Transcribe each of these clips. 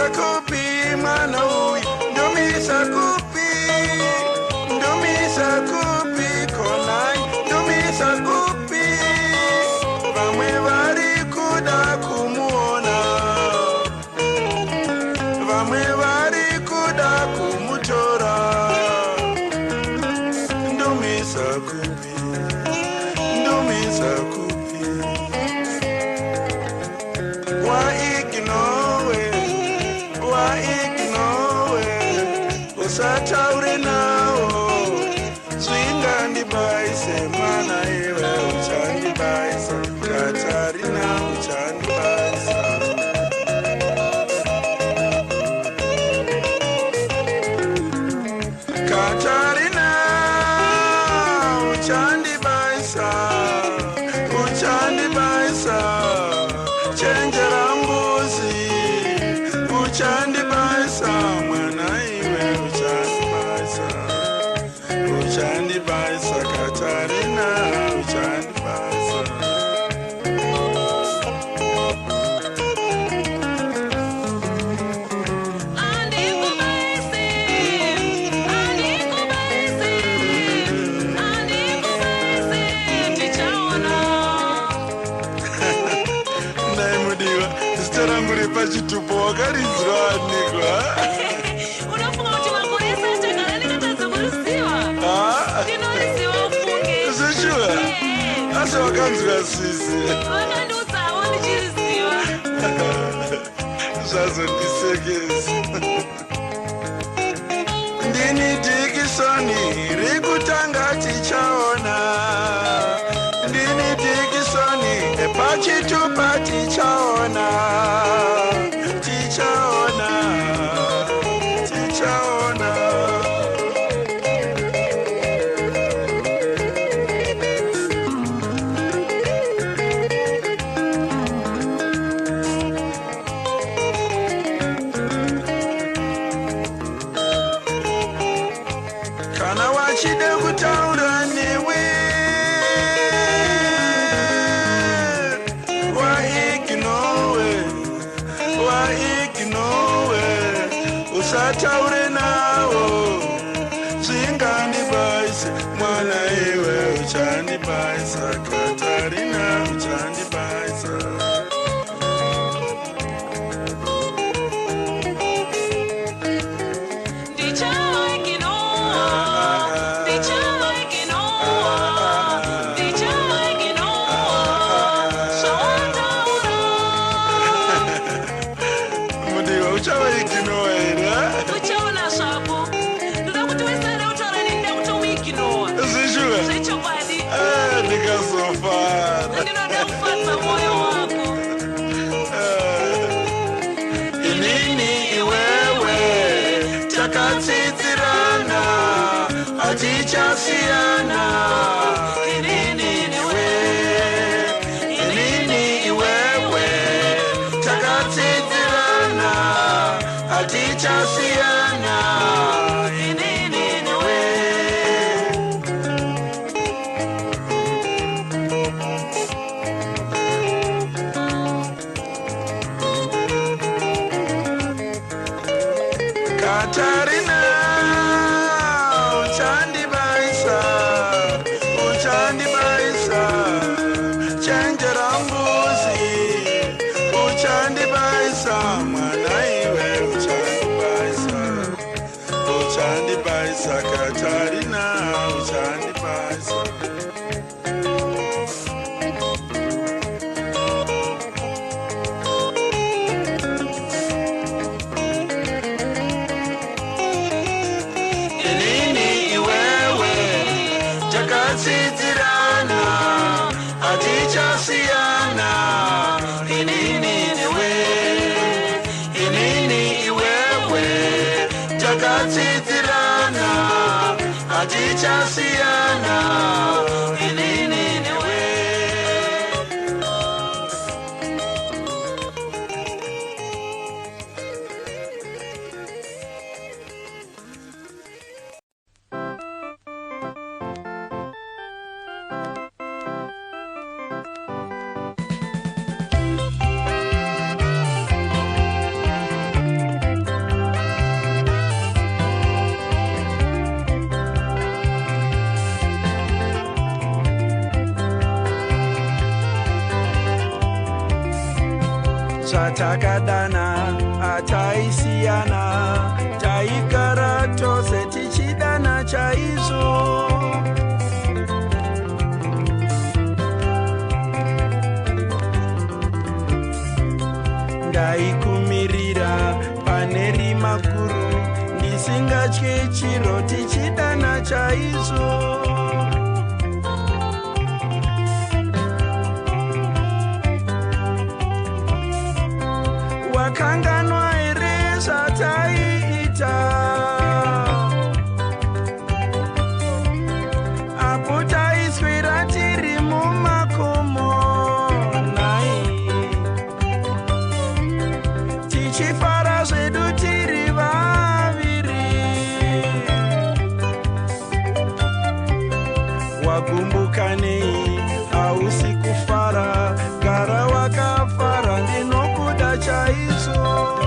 Kupi mwana uyu ndumisa kupi konai ndumisa kupi vamwe vari kuda kumuona vamwe vari kuda kumutora ndumisa kupi usataure nawo zvingandibaise mwana iwe uchandibaisa Katarina uchandibaisa Katarina uchandibaisa chenjera mbuzi uchandibaisa mwana uchandibaisa Katarina uchandibaisa ndaimudiwa zita rangu repachitupo wakaridzwa anikwa asi wakanzwa sisi zvazondisekesa ndini Dikisoni rekutanga tichaona ndini Dikisoni pachitupa tichaona kana wachida kutaura newe waignowe usataure nawo zvingandibaise mwana iwe uchandibaisa Katarina uchandibaisa uchaona zvako ndoda kuti wesere utaura nenda kuti uiginowa zvechokwadi ndikazofara ndinoda kufadza mwoyo wako inini iwewe takatsidzirana hatichasiyana inini iwewe takatsidzirana hatichasiyana inini niwe Katarina uchandibaisa chenjera mbuzi uchandibaisa mwana iwe uchandibaisa Katarina uchandibaisa inini iwewe takatsidzirana zvatakadana ataisiyana taigara tose tichidana chaizvo ndaikumirira pane rima guru ndisingatye chiro tichidana chaizvo wakanganwa here zvataiita apo taiswera tiri mumakomo nai tichifara zvedu tiri vaviri wagumbuka nei hausi kufara gara wakafara ndinokuda chaizvo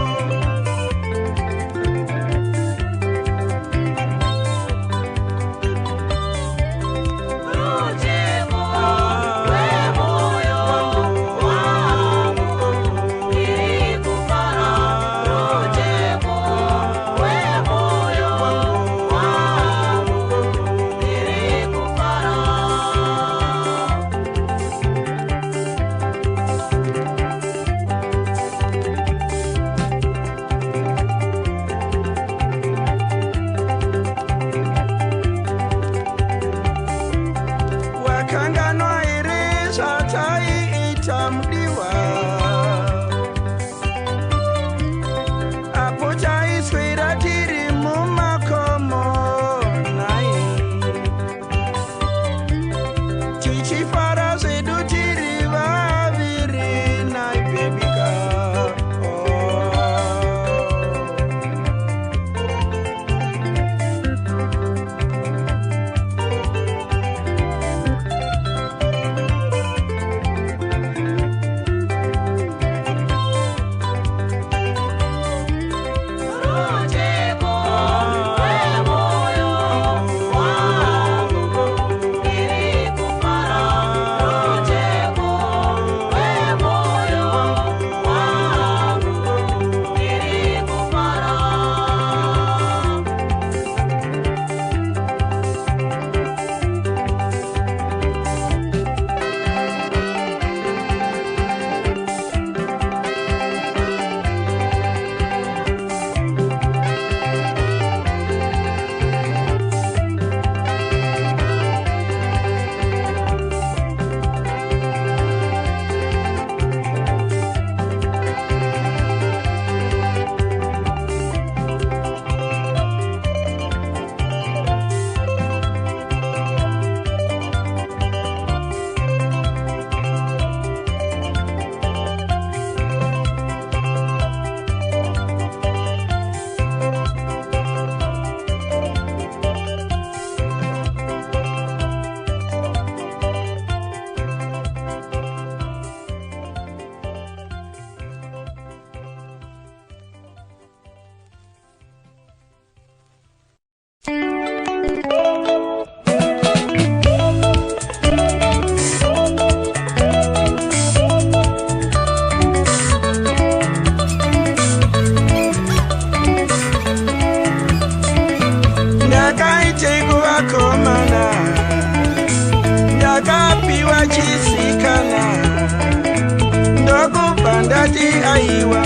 aiwa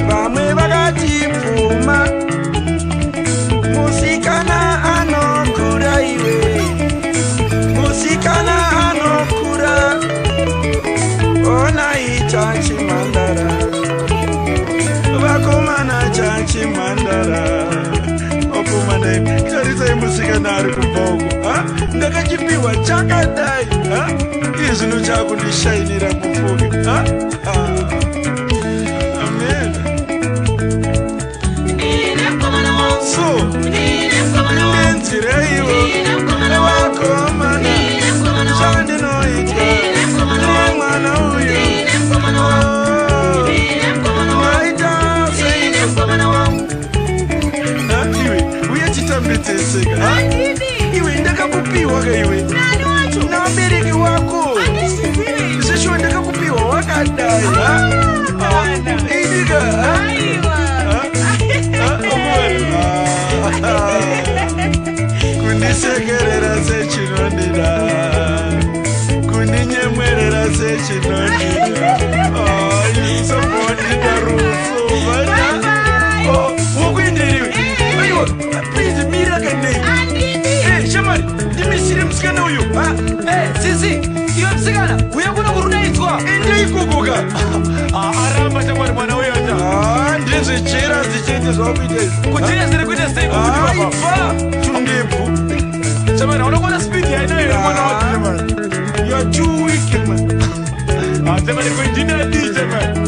vamwe vakati pfuma musikana anokura iwe musikana anokura ona ita chimandara vakomana chachimandara okomana tarisai musikana ari kubvauko ndakachipiwa chakadai izvino chakundishainira kufuke amen so nenziraiwo vakomana chandinoita nemwana uyu naita sei iwe uye chitambedzeseka iwe ndakakupiwa ka iwe nabereki wako zvisho ndakakupiwa waka kundisekerera sechinondida kundinyemwerera sechinondida isambondida ruso wokuindiriwe aiwa please mirakanei shamari ndimisire musikana uyu sisi iyo musikana uya kuno kurudaidzwa endeikukuka aramba shamari mwana uyota ndezvechera dzichiti zvakuita kuchira zviri kuita sei aipa chundebvu shamari unokona spidi yainayo mwana wacho shamari you are too weak man shamari kuindinadi shamari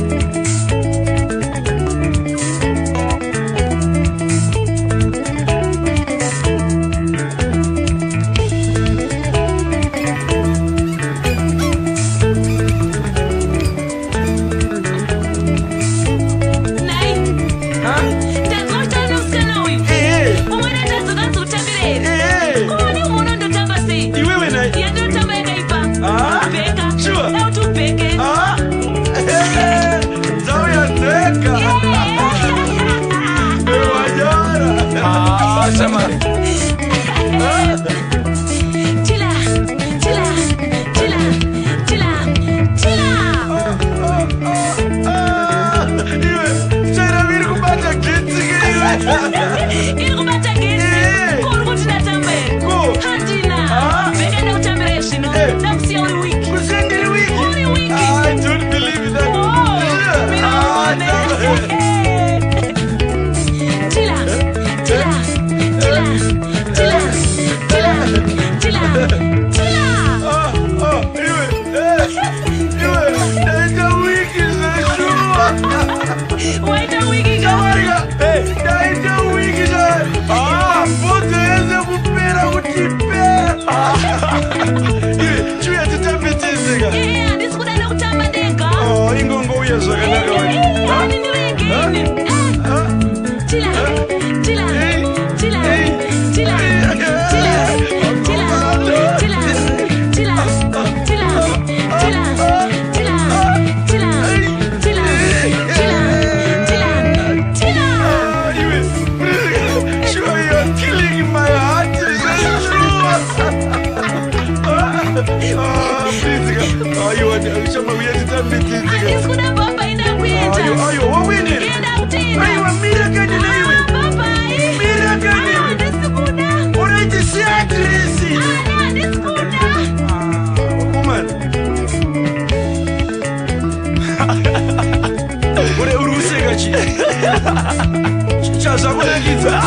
chazakunakidza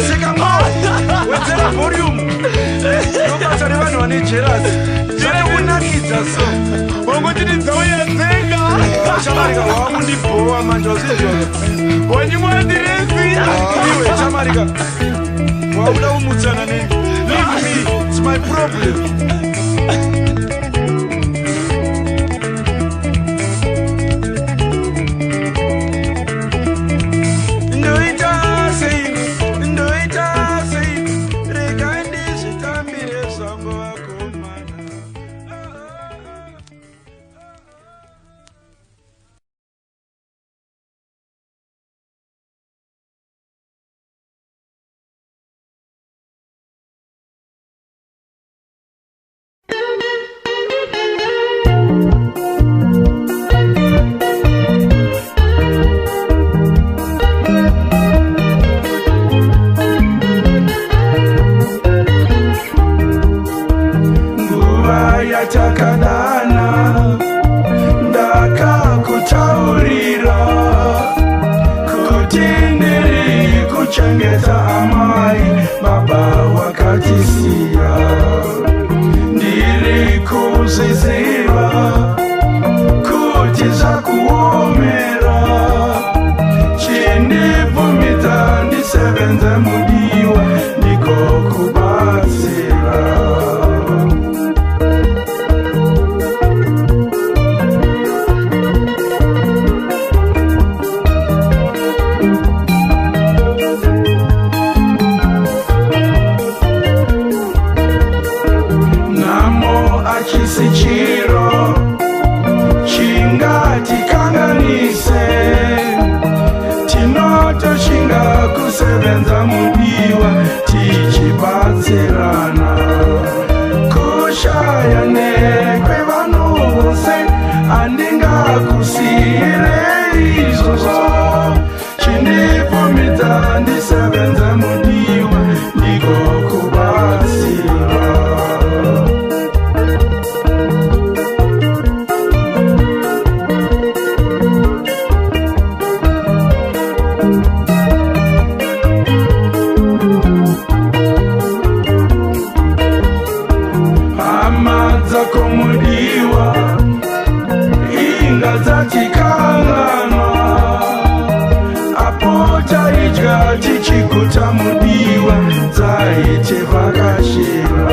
seka mo wedzera volume nobasa nevanhu vane jerasi zvanekunakidza so wangotiti dzauyazenga chamarika wakundibhowa manje wazizvaka wanyimwadiresi iwe chamarika wakuda kumutsana neni leave me it's my problem kushayane kwevanu vose andingakusire izvozvo chinipfumidza ndisevenze mudiwa ndiko kubatsira kumudiwa inga dzatikanganwa apota idya tichiguta mudiwa dzaite vakashira